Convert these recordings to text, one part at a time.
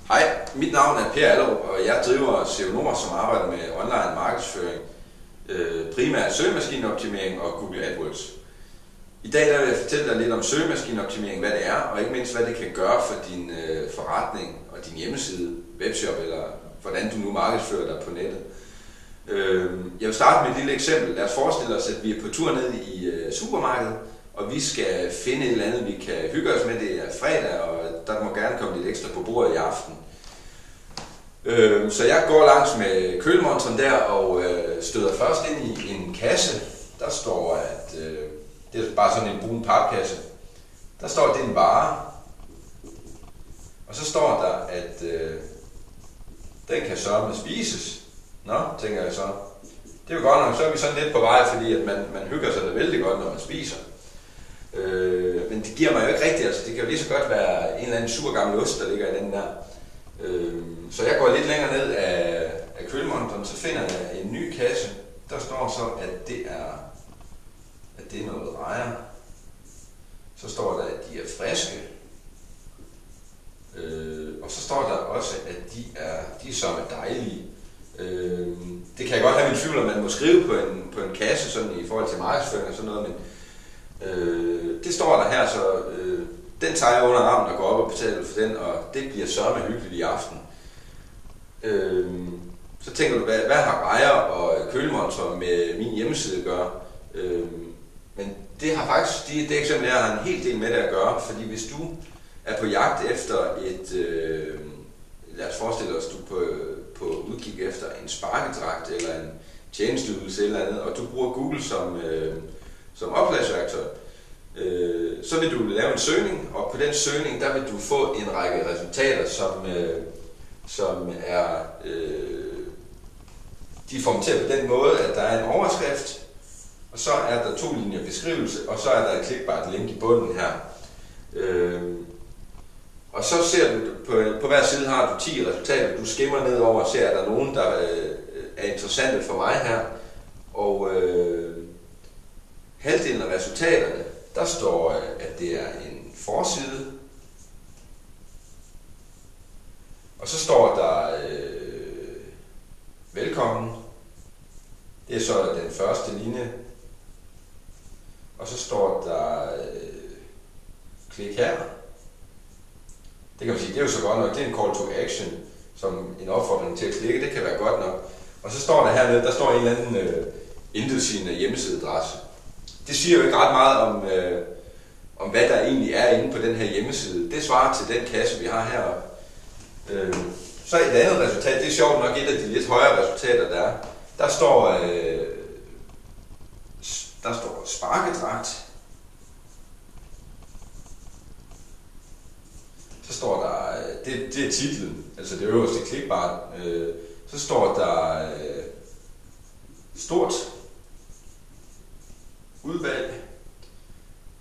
Hej, mit navn er Per Allerup, og jeg driver SEO Nord, som arbejder med online markedsføring, primært søgemaskineoptimering og Google AdWords. I dag vil jeg fortælle dig lidt om søgemaskineoptimering, hvad det er, og ikke mindst hvad det kan gøre for din forretning og din hjemmeside, webshop eller hvordan du nu markedsfører dig på nettet. Jeg vil starte med et lille eksempel. Lad os forestille os, at vi er på tur ned i supermarkedet, og vi skal finde et eller andet, vi kan hygge os med. Det er fredag, og der må gerne komme lidt ekstra på bordet i aften. Så jeg går langs med kølemontren der og støder først ind i en kasse. Der står, at det er bare sådan en brun papkasse. Der står, at det er en vare. Og så står der, at den kan sørme spises. Nå, tænker jeg så. Det er jo godt nok, så er vi sådan lidt på vej, fordi at man hygger sig da vældig godt, når man spiser. Men det giver mig jo ikke rigtigt, altså det kan jo lige så godt være en eller anden sur gammel ost, der ligger i den der. Så jeg går lidt længere ned af kølemontren, så finder jeg en ny kasse. Der står så, at det er noget rejer. Så står der, at de er friske. Og så står der også, at de er så dejlige. Det kan jeg godt have min tvivl, om man må skrive på en kasse sådan i forhold til markedsføring og sådan noget, men det står der her, så den tager jeg under armen og går op og betaler for den, og det bliver sørme hyggeligt i aften. Så tænker du, hvad har rejer og kølemontre med min hjemmeside at gøre? Men det har faktisk, det eksempel her har en hel del med det at gøre, fordi hvis du er på jagt efter lad os forestille os, du på udkig efter en sparkedragt eller en tjenesteydelse eller andet, og du bruger Google som oplagsværktøj, så vil du lave en søgning, og på den søgning, der vil du få en række resultater, som er de er formateret på den måde, at der er en overskrift, og så er der 2 linjer beskrivelse, og så er der et klikbart link i bunden her. Og så ser du, på hver side har du 10 resultater, du skimmer ned over og ser, at der er nogen, der er interessante for mig her. Og halvdelen af resultaterne, der står, at det er en forside. Og så står der velkommen. Det er så den første linje. Og så står der klik her. Det kan man sige, det er jo så godt nok, det er en call to action, som en opfordring til at klikke, det kan være godt nok. Og så står der hernede, der står en eller anden intetsigende hjemmesideadresse. Det siger jo ikke ret meget om hvad der egentlig er inde på den her hjemmeside. Det svarer til den kasse, vi har heroppe. Så et andet resultat, det er sjovt nok et af de lidt højere resultater, der er. Der står sparkedragt. Så står der, det er titlen, altså det øverste klikbart. Så står der stort udvalg,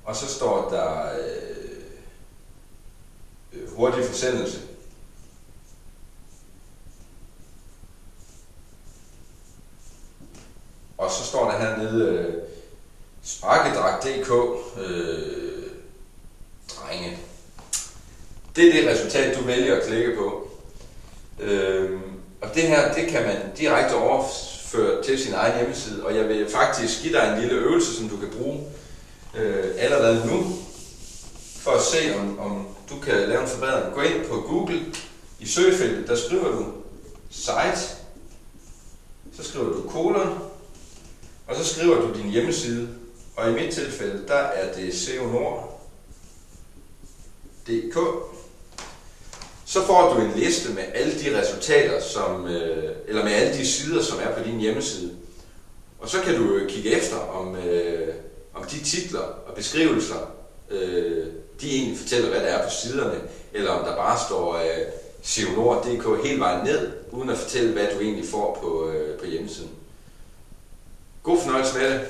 og så står der hurtig forsendelse. Og så står der hernede sparkedragt.dk drenge. Det er det resultat, du vælger at klikke på. Og det her, det kan man direkte overføre til sin egen hjemmeside, og jeg vil faktisk give dig en lille øvelse, som du kan bruge allerede nu, for at se, om du kan lave en forbedring. Gå ind på Google, i søgefeltet, der skriver du site, så skriver du kolon, og så skriver du din hjemmeside, og i mit tilfælde, der er det SEO Nord.dk. Så får du en liste med alle de resultater, eller med alle de sider, som er på din hjemmeside. Og så kan du kigge efter, om de titler og beskrivelser, de egentlig fortæller, hvad der er på siderne, eller om der bare står SEO Nord.dk hele vejen ned, uden at fortælle, hvad du egentlig får på hjemmesiden. God fornøjelse med det.